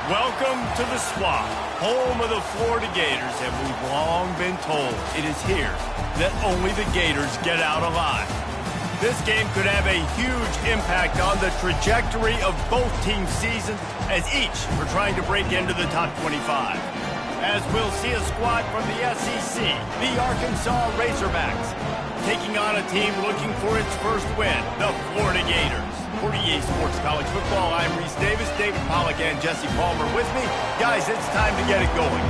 Welcome to the Swamp, home of the Florida Gators, and we've long been told it is here that only the Gators get out alive. This game could have a huge impact on the trajectory of both teams' seasons, as each are trying to break into the top 25. As we'll see a squad from the SEC, the Arkansas Razorbacks, taking on a team looking for its first win, the Florida Gators. For EA Sports College Football, I'm Reese Davis, David Pollack, and Jesse Palmer with me. Guys, it's time to get it going.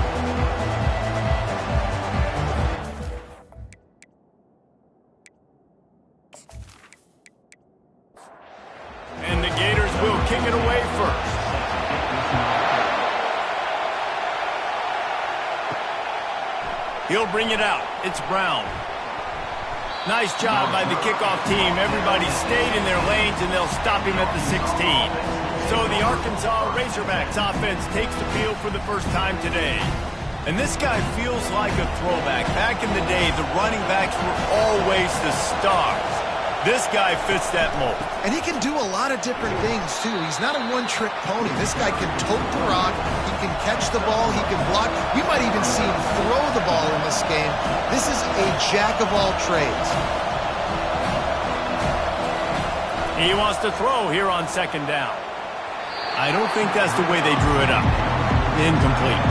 And the Gators will kick it away first. He'll bring it out. It's Brown. Nice job by the kickoff team. Everybody stayed in their lanes, and they'll stop him at the 16. So the Arkansas Razorbacks offense takes the field for the first time today. And this guy feels like a throwback. Back in the day, the running backs were always the stars. This guy fits that mold. And he can do a lot of different things, too. He's not a one-trick pony. This guy can tote the rock. He can catch the ball. He can block. We might even see him throw the ball in this game. This is a jack of all trades. He wants to throw here on second down. I don't think that's the way they drew it up. Incomplete.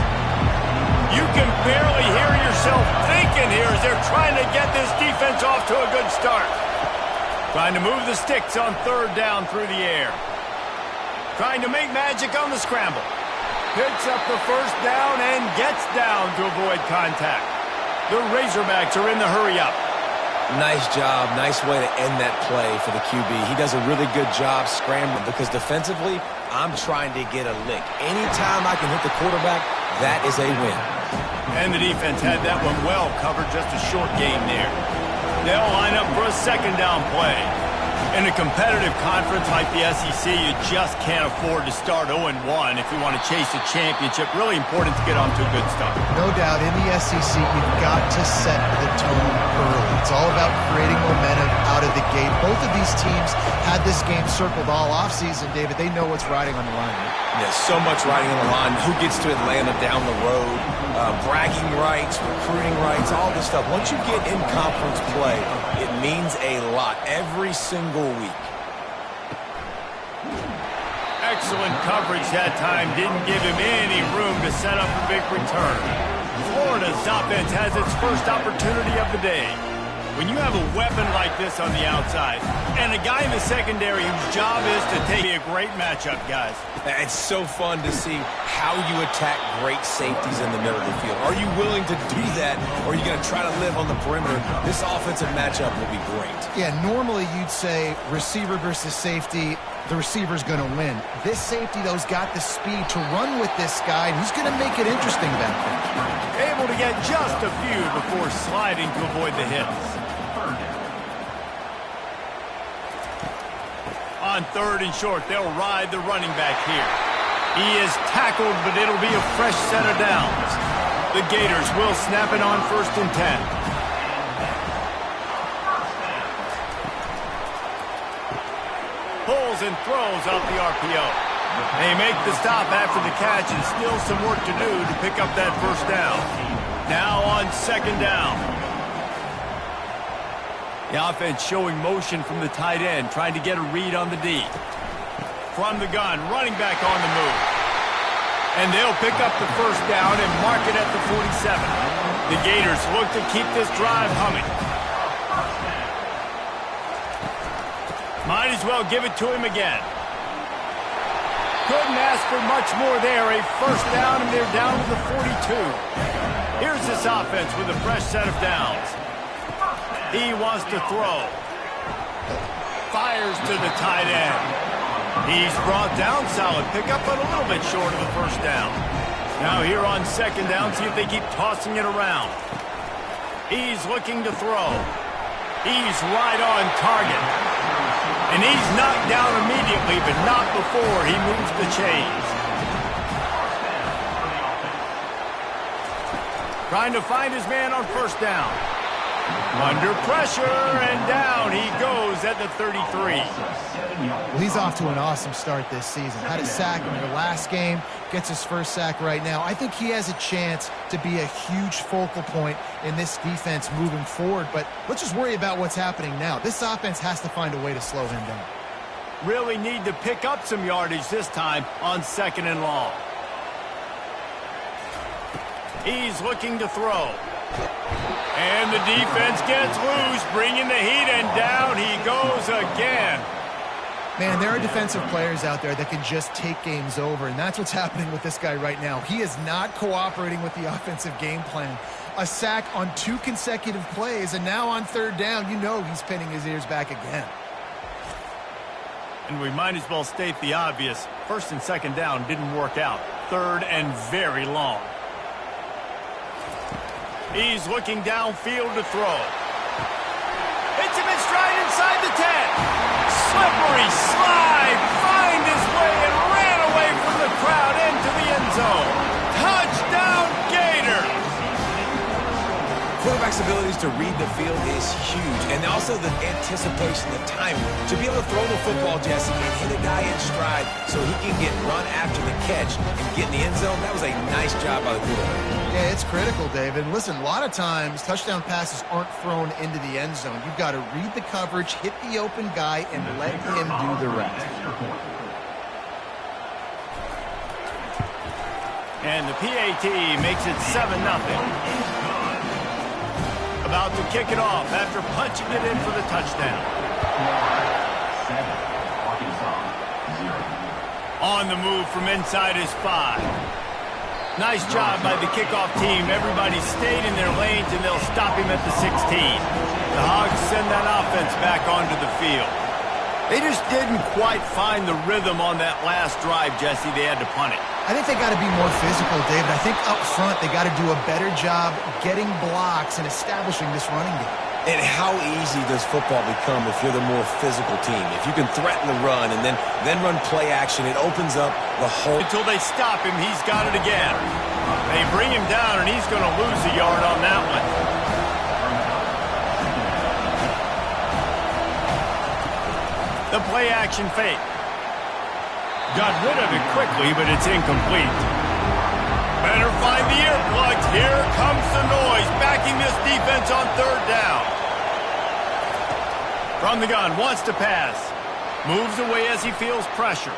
You can barely hear yourself thinking here as they're trying to get this defense off to a good start. Trying to move the sticks on third down through the air. Trying to make magic on the scramble. Picks up the first down and gets down to avoid contact. The Razorbacks are in the hurry-up. Nice job. Nice way to end that play for the QB. He does a really good job scrambling because defensively, I'm trying to get a lick. Anytime I can hit the quarterback, that is a win. And the defense had that one well covered, just a short gain there. They'll line up for a second down play. In a competitive conference like the SEC, you just can't afford to start 0-1 if you want to chase a championship. Really important to get off to a good start. No doubt, in the SEC, you've got to set the tone early. It's all about creating momentum out of the gate. Both of these teams had this game circled all offseason, David. They know what's riding on the line. Yeah, so much riding on the line. Who gets to Atlanta down the road? Bragging rights, recruiting rights, all this stuff. Once you get in conference play, it means a lot every single week. Excellent coverage that time. Didn't give him any room to set up a big return. Florida's offense has its first opportunity of the day. When you have a weapon like this on the outside and a guy in the secondary whose job is to take a great matchup, guys. It's so fun to see how you attack great safeties in the middle of the field. Are you willing to do that, or are you going to try to live on the perimeter? This offensive matchup will be great. Yeah, normally you'd say receiver versus safety, the receiver's going to win. This safety, though, has got the speed to run with this guy, and he's going to make it interesting back there. Able to get just a few before sliding to avoid the hits. On third and short, they'll ride the running back here. He is tackled, but it'll be a fresh set of downs. The Gators will snap it on 1st and 10. Pulls and throws off the RPO. They make the stop after the catch, and still some work to do to pick up that first down. Now on second down. The offense showing motion from the tight end, trying to get a read on the D. From the gun, running back on the move. And they'll pick up the first down and mark it at the 47. The Gators look to keep this drive humming. Might as well give it to him again. Couldn't ask for much more there. A first down, and they're down to the 42. Here's this offense with a fresh set of downs. He wants to throw. Fires to the tight end. He's brought down solid. Pick up but a little bit short of the first down. Now here on second down, see if they keep tossing it around. He's looking to throw. He's right on target. And he's knocked down immediately, but not before he moves the chains. Trying to find his man on first down. Under pressure, and down he goes at the 33. Well, he's off to an awesome start this season. Had a sack in the last game, gets his first sack right now. I think he has a chance to be a huge focal point in this defense moving forward, but let's just worry about what's happening now. This offense has to find a way to slow him down. Really need to pick up some yardage this time on 2nd and long. He's looking to throw. And the defense gets loose, bringing the heat, and down he goes again. Man, there are defensive players out there that can just take games over, and that's what's happening with this guy right now. He is not cooperating with the offensive game plan. A sack on 2 consecutive plays, and now on 3rd down, you know he's pinning his ears back again. And we might as well state the obvious. 1st and 2nd down didn't work out. 3rd and very long. He's looking downfield to throw. Hits him in stride inside the 10. Slippery slide. Find his way and ran away from the crowd into the end zone. Touchdown, Gators! Quarterback's abilities to read the field is huge, and also the anticipation, the timing. To be able to throw the football, Jesse, and hit a guy in stride so he can get run after the catch and get in the end zone, that was a nice job by the quarterback. Yeah, it's critical, David. And listen, a lot of times touchdown passes aren't thrown into the end zone. You've got to read the coverage, hit the open guy, and let him do the rest. And the PAT makes it 7-0. About to kick it off after punching it in for the touchdown. On the move from inside his 5. Nice job by the kickoff team. Everybody stayed in their lanes, and they'll stop him at the 16. The Hogs send that offense back onto the field. They just didn't quite find the rhythm on that last drive, Jesse. They had to punt it. I think they got to be more physical, David. I think up front they got to do a better job getting blocks and establishing this running game. And how easy does football become if you're the more physical team? If you can threaten the run and then run play action, it opens up the whole... Until they stop him, he's got it again. They bring him down, and he's going to lose a yard on that one. The play action fake. Got rid of it quickly, but it's incomplete. Better find the earplugs. Here comes the noise, backing this defense on 3rd down. From the gun, wants to pass. Moves away as he feels pressure.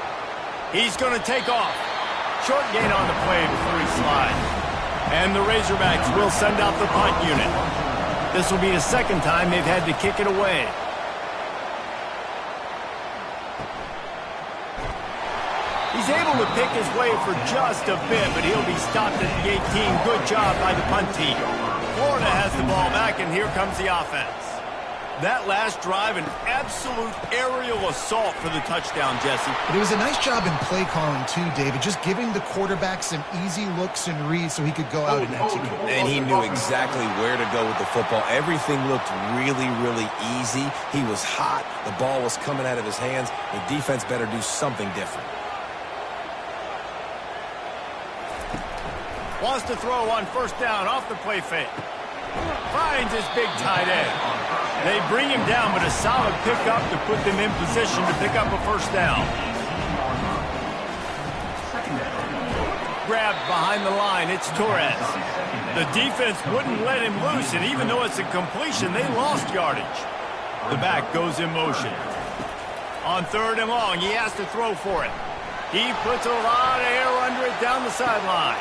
He's going to take off. Short gain on the play before he slides. And the Razorbacks will send out the punt unit. This will be the 2nd time they've had to kick it away. He's able to pick his way for just a bit, but he'll be stopped at the 18. Good job by the punt team. Florida has the ball back, and here comes the offense. That last drive, an absolute aerial assault for the touchdown, Jesse. But it was a nice job in play calling, too, David, just giving the quarterback some easy looks and reads so he could go out and execute. And he knew exactly where to go with the football. Everything looked really, really easy. He was hot. The ball was coming out of his hands. The defense better do something different. Wants to throw on 1st down off the play fake. Finds his big tight end. They bring him down, but a solid pickup to put them in position to pick up a 1st down. Grabbed behind the line, it's Torres. The defense wouldn't let him loose, and even though it's a completion, they lost yardage. The back goes in motion. On 3rd and long, he has to throw for it. He puts a lot of air under it down the sideline.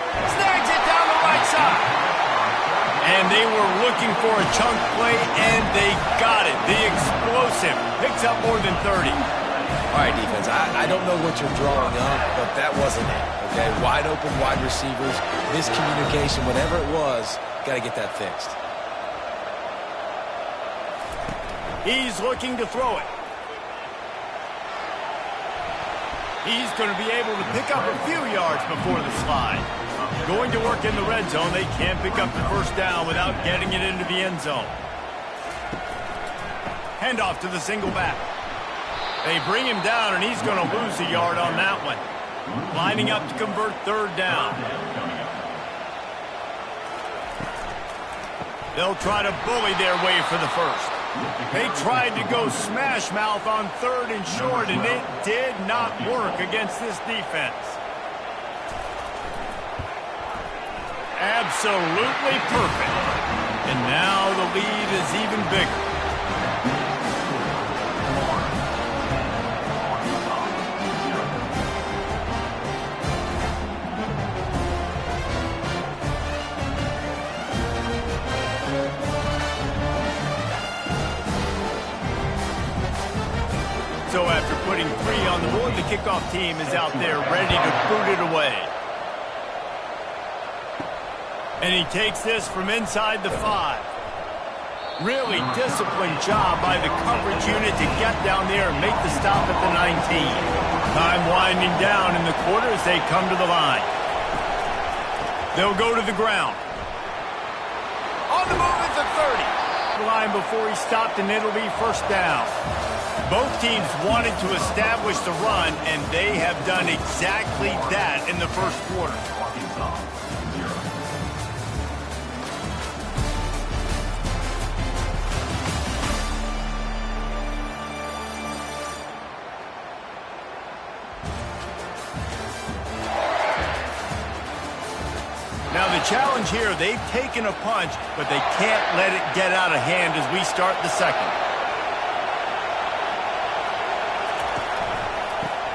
Snags it down the right side. And they were looking for a chunk play, and they got it. The explosive picks up more than 30. All right, defense, I don't know what you're drawing up, but that wasn't it, okay? Wide open wide receivers, miscommunication, whatever it was, got to get that fixed. He's looking to throw it. He's going to be able to pick up a few yards before the slide. Going to work in the red zone. They can't pick up the 1st down without getting it into the end zone. Handoff to the single back. They bring him down, and he's going to lose a yard on that one. Lining up to convert 3rd down. They'll try to bully their way for the 1st. They tried to go smash mouth on 3rd and short, and it did not work against this defense. Absolutely perfect. And now the lead is even bigger. So after putting 3 on the board, the kickoff team is out there ready to boot it away. And he takes this from inside the 5. Really disciplined job by the coverage unit to get down there and make the stop at the 19. Time winding down in the quarter as they come to the line. They'll go to the ground. On the move at the 30. The line before he stopped, and it'll be first down. Both teams wanted to establish the run, and they have done exactly that in the first quarter. Now the challenge here, they've taken a punch, but they can't let it get out of hand as we start the second.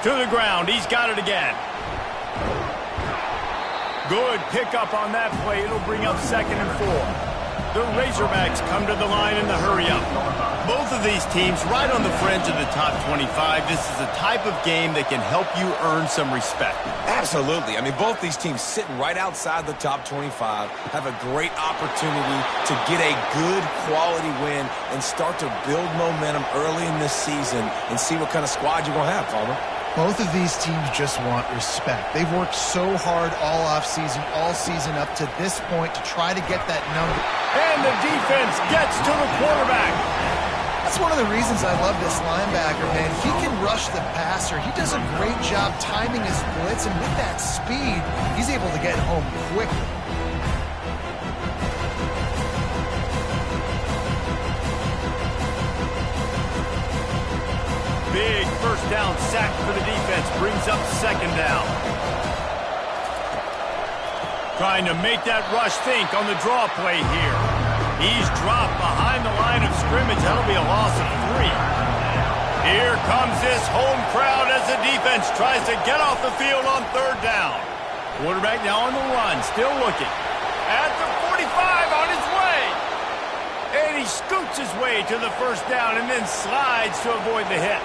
To the ground, he's got it again. Good pickup on that play. It'll bring up 2nd and 4. The Razorbacks come to the line in the hurry-up. Both of these teams right on the fringe of the top 25. This is a type of game that can help you earn some respect. Absolutely. I mean, both these teams sitting right outside the top 25 have a great opportunity to get a good quality win and start to build momentum early in this season and see what kind of squad you're going to have, Palmer. Both of these teams just want respect. They've worked so hard all offseason, all season up to this point to try to get that number. And the defense gets to the quarterback. That's one of the reasons I love this linebacker, man. He can rush the passer. He does a great job timing his blitz, and with that speed, he's able to get home quickly. Big first down sack for the defense. Brings up 2nd down. Trying to make that rush think on the draw play here. He's dropped behind the line of scrimmage. That'll be a loss of 3. Here comes this home crowd as the defense tries to get off the field on 3rd down. Quarterback now on the run, still looking. At the 45 on his way. And he scoots his way to the first down and then slides to avoid the hit.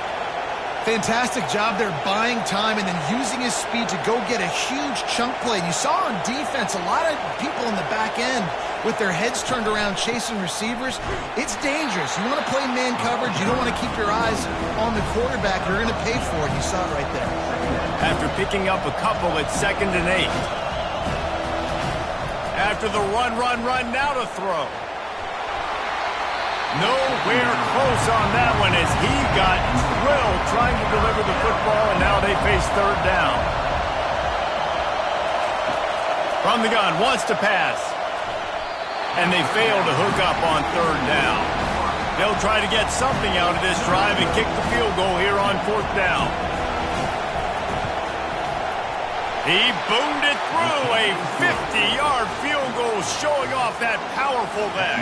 Fantastic job there buying time and then using his speed to go get a huge chunk play. And you saw on defense a lot of people in the back end with their heads turned around chasing receivers. It's dangerous. You want to play man coverage. You don't want to keep your eyes on the quarterback. You're going to pay for it. You saw it right there. After picking up a couple at 2nd and 8. After the run, now to throw. Nowhere close on that one as he got drilled trying to deliver the football, and now they face 3rd down. From the gun, wants to pass. And they fail to hook up on 3rd down. They'll try to get something out of this drive and kick the field goal here on 4th down. He boomed it through, a 50-yard field goal showing off that powerful leg.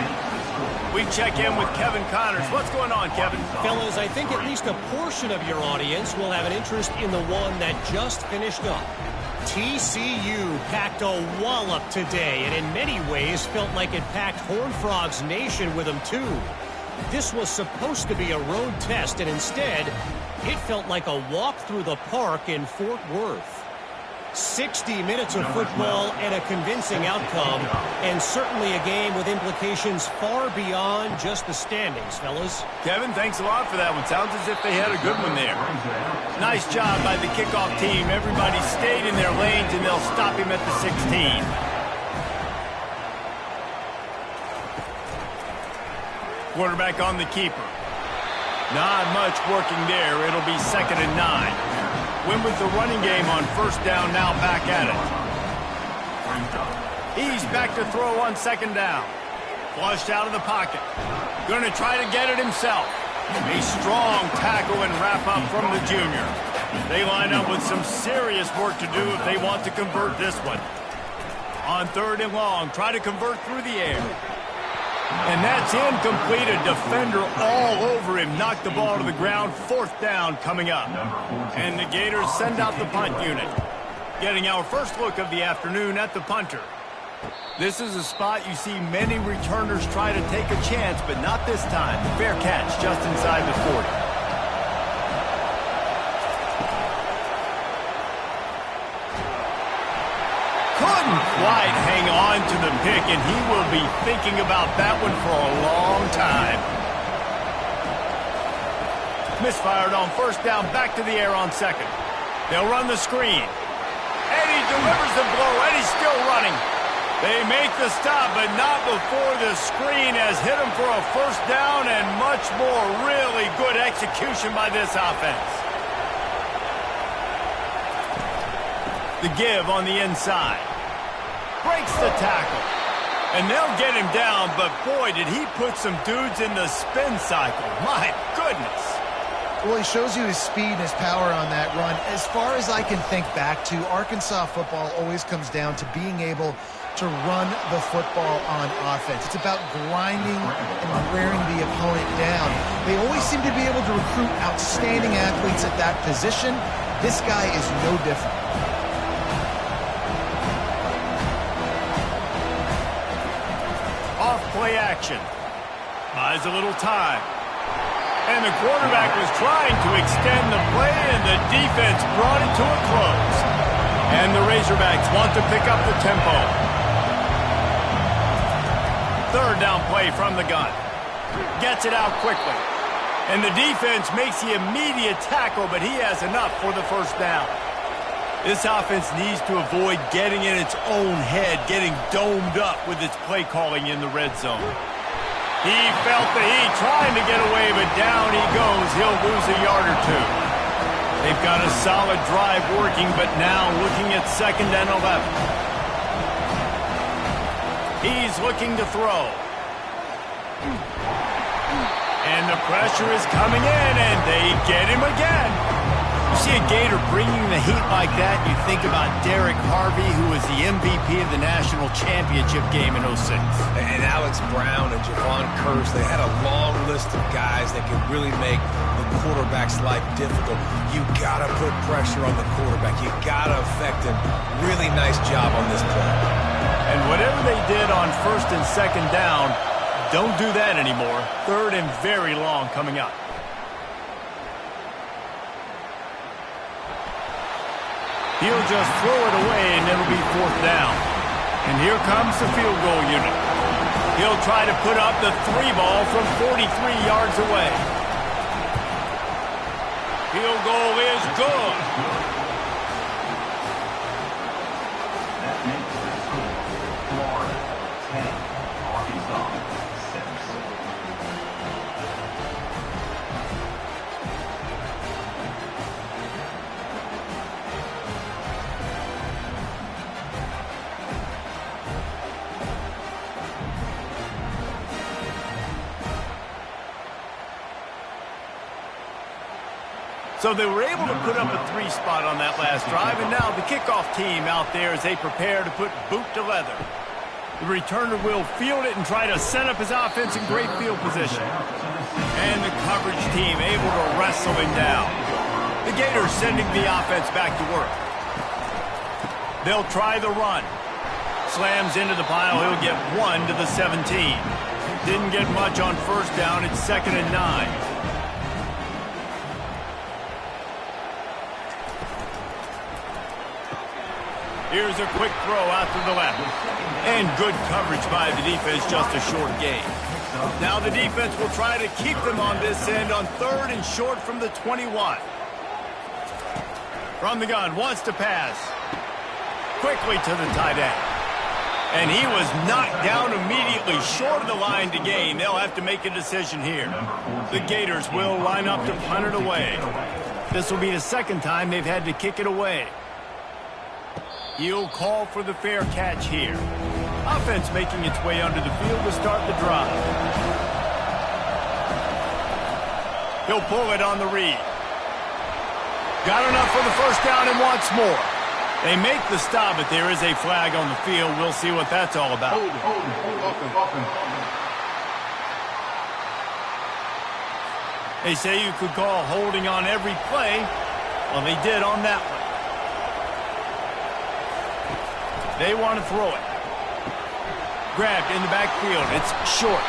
We check in with Kevin Connors. What's going on, Kevin? Fellas, I think at least a portion of your audience will have an interest in the one that just finished up. TCU packed a wallop today, and in many ways felt like it packed Horned Frogs Nation with them, too. This was supposed to be a road test, and instead, it felt like a walk through the park in Fort Worth. 60 minutes of football and a convincing outcome, and certainly a game with implications far beyond just the standings, fellas. Kevin, thanks a lot for that one. Sounds as if they had a good one there. Nice job by the kickoff team. Everybody stayed in their lanes, and they'll stop him at the 16. Quarterback on the keeper. Not much working there. It'll be 2nd and 9. Win with the running game on 1st down, now back at it. He's back to throw on 2nd down. Flushed out of the pocket. Going to try to get it himself. A strong tackle and wrap up from the junior. They line up with some serious work to do if they want to convert this one. On 3rd and long, try to convert through the air. And that's incomplete. A defender all over him. Knocked the ball to the ground. 4th down coming up. And the Gators send out the punt unit. Getting our first look of the afternoon at the punter. This is a spot you see many returners try to take a chance, but not this time. Fair catch just inside the 40. Couldn't quite hang on to the pick, and he will be thinking about that one for a long time. Misfired on 1st down, back to the air on 2nd. They'll run the screen. And he delivers the blow, and he's still running. They make the stop, but not before the screen has hit him for a 1st down and much more. Really good execution by this offense. The give on the inside. Breaks the tackle. And they'll get him down, but boy, did he put some dudes in the spin cycle. My goodness. Well, he shows you his speed and his power on that run. As far as I can think back to, Arkansas football always comes down to being able to run the football on offense. It's about grinding and wearing the opponent down. They always seem to be able to recruit outstanding athletes at that position. This guy is no different. Off play action. Buys a little time. And the quarterback was trying to extend the play, and the defense brought it to a close. And the Razorbacks want to pick up the tempo. 3rd down play from the gun. Gets it out quickly. And the defense makes the immediate tackle, but he has enough for the 1st down. This offense needs to avoid getting in its own head, getting domed up with its play calling in the red zone. He felt the heat trying to get away, but down he goes. He'll lose a yard or 2. They've got a solid drive working, but now looking at 2nd and 11. He's looking to throw. And the pressure is coming in, and they get him again. You see a Gator bringing the heat like that, you think about Derek Harvey, who was the MVP of the national championship game in 06. And Alex Brown and Javon Curse, they had a long list of guys that could really make the quarterback's life difficult. You gotta put pressure on the quarterback. You gotta affect him. Really nice job on this play. And whatever they did on 1st and 2nd down, don't do that anymore. 3rd and very long coming up. He'll just throw it away, and it'll be 4th down. And here comes the field goal unit. He'll try to put up the 3 ball from 43 yards away. Field goal is good. That makes the score Florida 10, Arkansas 6. So they were able to put up a 3 spot on that last drive, and now the kickoff team out there as they prepare to put boot to leather. The returner will field it and try to set up his offense in great field position. And the coverage team able to wrestle him down. The Gators sending the offense back to work. They'll try the run. Slams into the pile. He'll get 1 to the 17. Didn't get much on 1st down. It's 2nd and 9. Here's a quick throw out to the left. And good coverage by the defense, just a short gain. Now the defense will try to keep them on this end on 3rd and short from the 21. From the gun, wants to pass. Quickly to the tight end. And he was knocked down immediately short of the line to gain. They'll have to make a decision here. The Gators will line up to punt it away. This will be the 2nd time they've had to kick it away. He'll call for the fair catch here. Offense making its way under the field to start the drive. He'll pull it on the read. Got enough for the first down and wants more. They make the stop, but there is a flag on the field. We'll see what that's all about. They say you could call holding on every play. Well, they did on that one. They want to throw it. Grabbed in the backfield. It's short.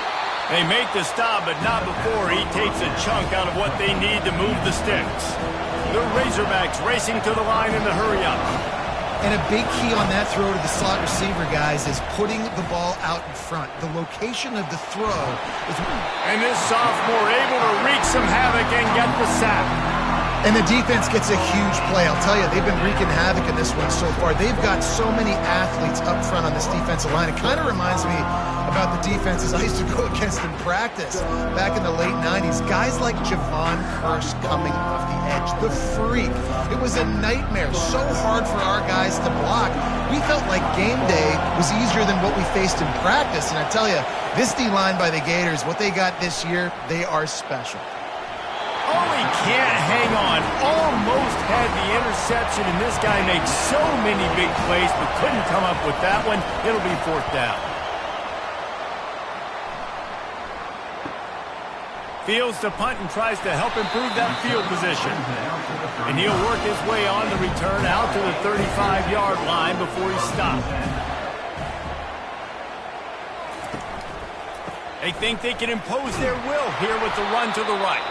They make the stop, but not before he takes a chunk out of what they need to move the sticks. The Razorbacks racing to the line in the hurry-up. And a big key on that throw to the slot receiver, guys, is putting the ball out in front. The location of the throw is... And this sophomore able to wreak some havoc and get the sack. And the defense gets a huge play. I'll tell you, they've been wreaking havoc in this one so far. They've got so many athletes up front on this defensive line. It kind of reminds me about the defenses I used to go against in practice back in the late 90s. Guys like Javon Curse coming off the edge, the freak. It was a nightmare. So hard for our guys to block. We felt like game day was easier than what we faced in practice. And I tell you, this D-line by the Gators, what they got this year, they are special. Oh, he can't hang on. Almost had the interception, and this guy makes so many big plays, but couldn't come up with that one. It'll be fourth down. Fields to punt and tries to help improve that field position. And he'll work his way on the return out to the 35-yard line before he stopped. They think they can impose their will here with the run to the right.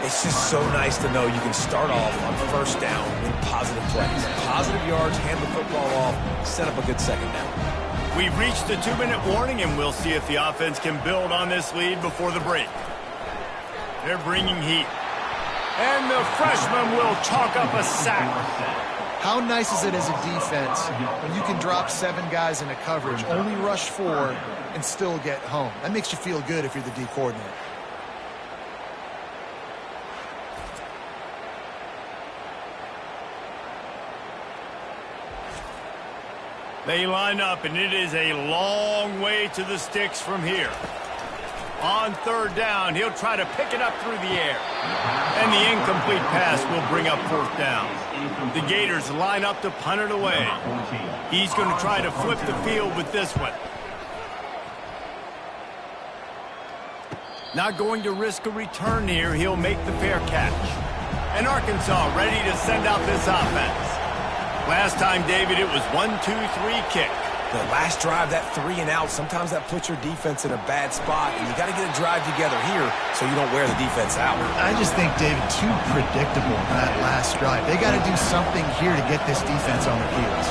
It's just so nice to know you can start off on first down with positive plays. Positive yards, hand the football off, set up a good second down. We've reached the 2-minute warning, and we'll see if the offense can build on this lead before the break. They're bringing heat. And the freshman will chalk up a sack. How nice is it as a defense when you can drop 7 guys into coverage, only rush 4, and still get home? That makes you feel good if you're the D coordinator. They line up, and it is a long way to the sticks from here. On third down, he'll try to pick it up through the air. And the incomplete pass will bring up fourth down. The Gators line up to punt it away. He's going to try to flip the field with this one. Not going to risk a return here. He'll make the fair catch. And Arkansas ready to send out this offense. Last time, David, it was 1-2-3 kick. The last drive, that 3 and out, sometimes that puts your defense in a bad spot, and you got to get a drive together here so you don't wear the defense out. I just think, David, too predictable that last drive. They got to do something here to get this defense on their heels.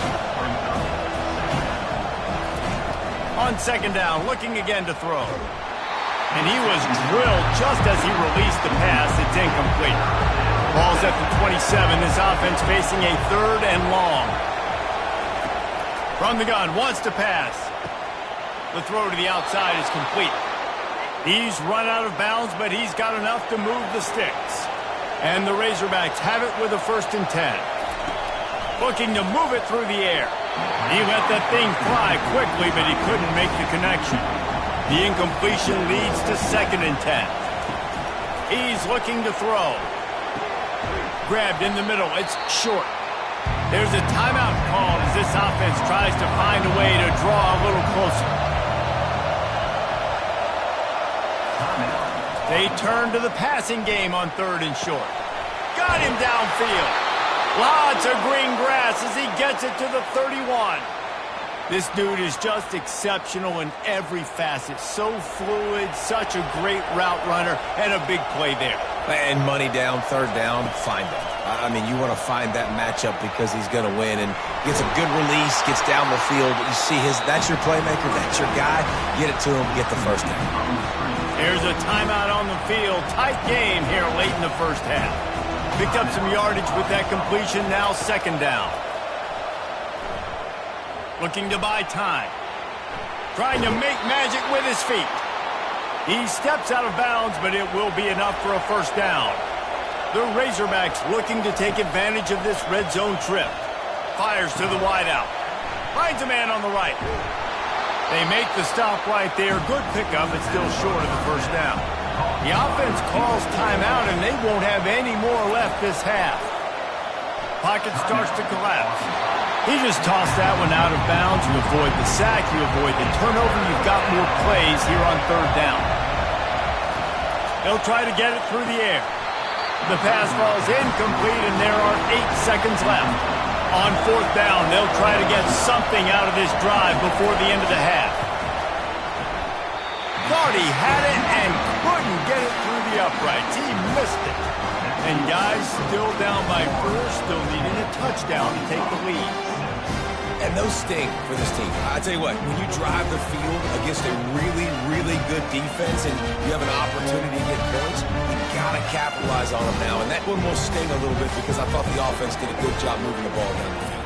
On second down, looking again to throw. And he was drilled just as he released the pass. It's incomplete. Ball's at the 27. This offense facing a third and long. From the gun, wants to pass. The throw to the outside is complete. He's run out of bounds, but he's got enough to move the sticks. And the Razorbacks have it with a 1st and 10. Looking to move it through the air. He let that thing fly quickly, but he couldn't make the connection. The incompletion leads to 2nd and 10. He's looking to throw. Grabbed in the middle. It's short. There's a timeout called as this offense tries to find a way to draw a little closer. They turn to the passing game on 3rd and short. Got him downfield. Lots of green grass as he gets it to the 31. This dude is just exceptional in every facet. So fluid, such a great route runner, and a big play there. And money down, 3rd down, find him. I mean, you want to find that matchup because he's going to win, and gets a good release, gets down the field. You see that's your playmaker, that's your guy. Get it to him, get the 1st down. Here's a timeout on the field. Tight game here late in the first half. Picked up some yardage with that completion, now 2nd down. Looking to buy time. Trying to make magic with his feet. He steps out of bounds, but it will be enough for a 1st down. The Razorbacks looking to take advantage of this red zone trip. Fires to the wideout. Finds a man on the right. They make the stop right there. Good pickup, but still short of the first down. The offense calls timeout, and they won't have any more left this half. Pocket starts to collapse. He just tossed that one out of bounds. You avoid the sack, you avoid the turnover. You've got more plays here on third down. They'll try to get it through the air. The pass falls incomplete, and there are 8 seconds left. On fourth down, they'll try to get something out of this drive before the end of the half. Thought he had it and couldn't get it through the uprights. He missed it. And guys, still down by 4, still needing a touchdown to take the lead. And those sting for this team. I tell you what, when you drive the field against a really, really good defense and you have an opportunity to get points, you got to capitalize on them now. And that one will sting a little bit because I thought the offense did a good job moving the ball down the field.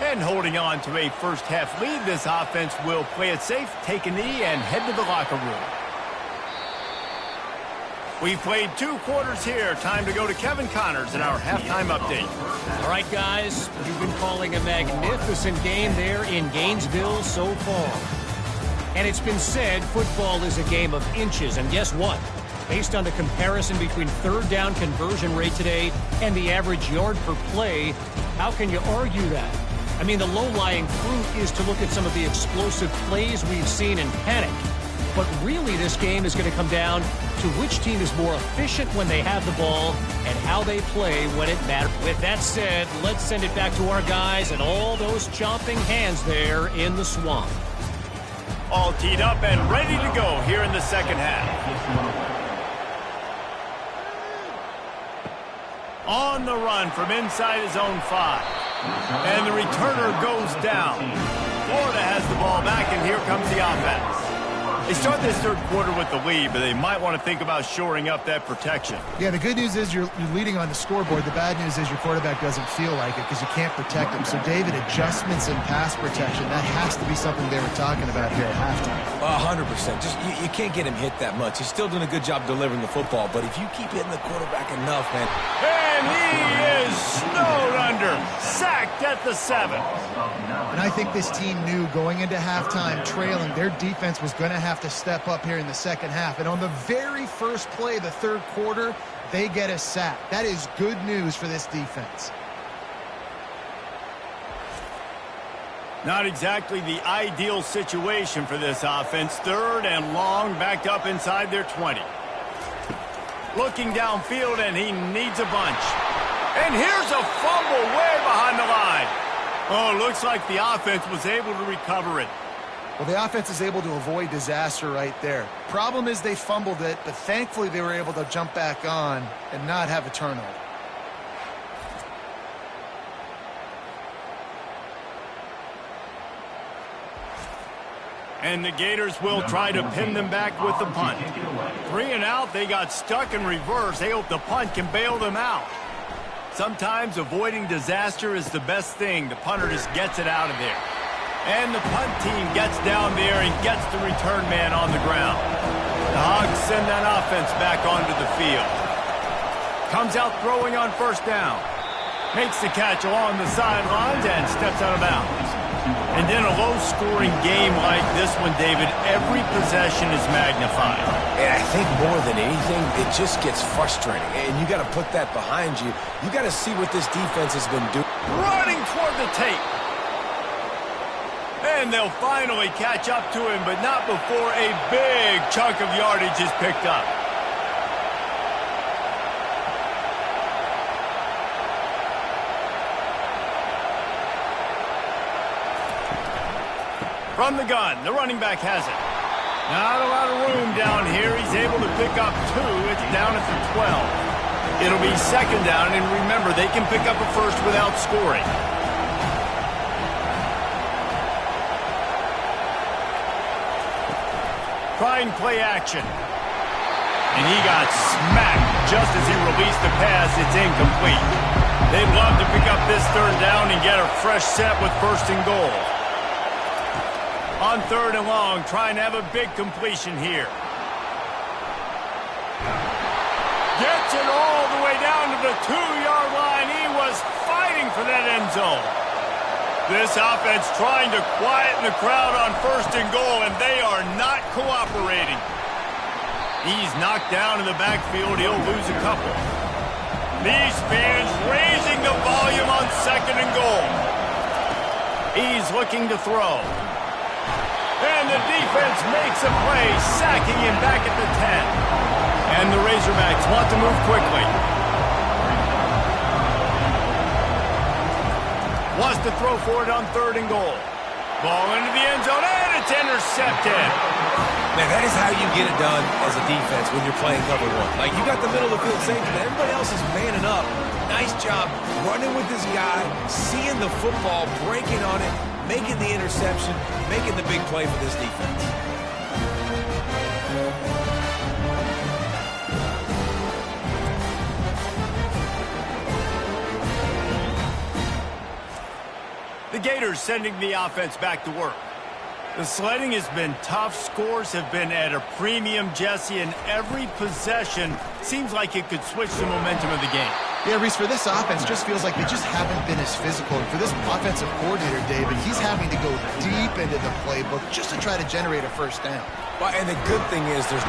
And holding on to a first-half lead, this offense will play it safe, take a knee, and head to the locker room. We've played 2 quarters here. Time to go to Kevin Connors in our halftime update. All right, guys, you've been calling a magnificent game there in Gainesville so far. And it's been said football is a game of inches. And guess what? Based on the comparison between third down conversion rate today and the average yard per play, how can you argue that? I mean, the low-lying fruit is to look at some of the explosive plays we've seen in panic. But really, this game is going to come down to which team is more efficient when they have the ball and how they play when it matters. With that said, let's send it back to our guys and all those chomping hands there in the swamp. All teed up and ready to go here in the second half. On the run from inside his own 5. And the returner goes down. Florida has the ball back, and here comes the offense. They start this third quarter with the lead, but they might want to think about shoring up that protection. Yeah, the good news is you're leading on the scoreboard. The bad news is your quarterback doesn't feel like it because you can't protect him. So, David, adjustments in pass protection, that has to be something they were talking about here at halftime. 100%. Just you can't get him hit that much. He's still doing a good job delivering the football, but if you keep hitting the quarterback enough, man. And he is snowed under, sacked at the 7. And I think this team knew going into halftime trailing, their defense was going to have to step up here in the second half. And on the very first play, the third quarter, they get a sack. That is good news for this defense. Not exactly the ideal situation for this offense. Third and long, backed up inside their 20. Looking downfield, and he needs a bunch. And here's a fumble way behind the line. Oh, looks like the offense was able to recover it. Well, the offense is able to avoid disaster right there. Problem is they fumbled it, but thankfully they were able to jump back on and not have a turnover. And the Gators will try to pin them back with the punt. 3 and out, they got stuck in reverse. They hope the punt can bail them out. Sometimes avoiding disaster is the best thing. The punter just gets it out of there. And the punt team gets down there and gets the return man on the ground. The Hogs send that offense back onto the field. Comes out throwing on first down. Makes the catch along the sidelines and steps out of bounds. And in a low-scoring game like this one, David, every possession is magnified. And I think more than anything, it just gets frustrating. And you got to put that behind you. You got to see what this defense has been doing. Running toward the tape. And they'll finally catch up to him, but not before a big chunk of yardage is picked up. From the gun, the running back has it. Not a lot of room down here. He's able to pick up 2. It's down at the 12. It'll be second down, and remember, they can pick up a first without scoring. Trying play action. And he got smacked just as he released the pass. It's incomplete. They'd love to pick up this third down and get a fresh set with first and goal. On third and long, trying to have a big completion here. Gets it all the way down to the 2-yard line. He was fighting for that end zone. This offense trying to quieten the crowd on 1st and goal, and they are not cooperating. He's knocked down in the backfield. He'll lose a couple. These fans raising the volume on 2nd and goal. He's looking to throw. And the defense makes a play, sacking him back at the 10. And the Razorbacks want to move quickly. Wants to throw for it on 3rd and goal. Ball into the end zone, and it's intercepted. Man, that is how you get it done as a defense when you're playing cover one. Like, you got the middle of the field safety, but everybody else is manning up. Nice job running with this guy, seeing the football, breaking on it, making the interception, making the big play for this defense. The Gators sending the offense back to work. The sledding has been tough. Scores have been at a premium, Jesse, and every possession seems like it could switch the momentum of the game. Yeah, Reese, for this offense, just feels like they just haven't been as physical. And for this offensive coordinator, David, he's having to go deep into the playbook just to try to generate a 1st down. Well, and the good thing is there's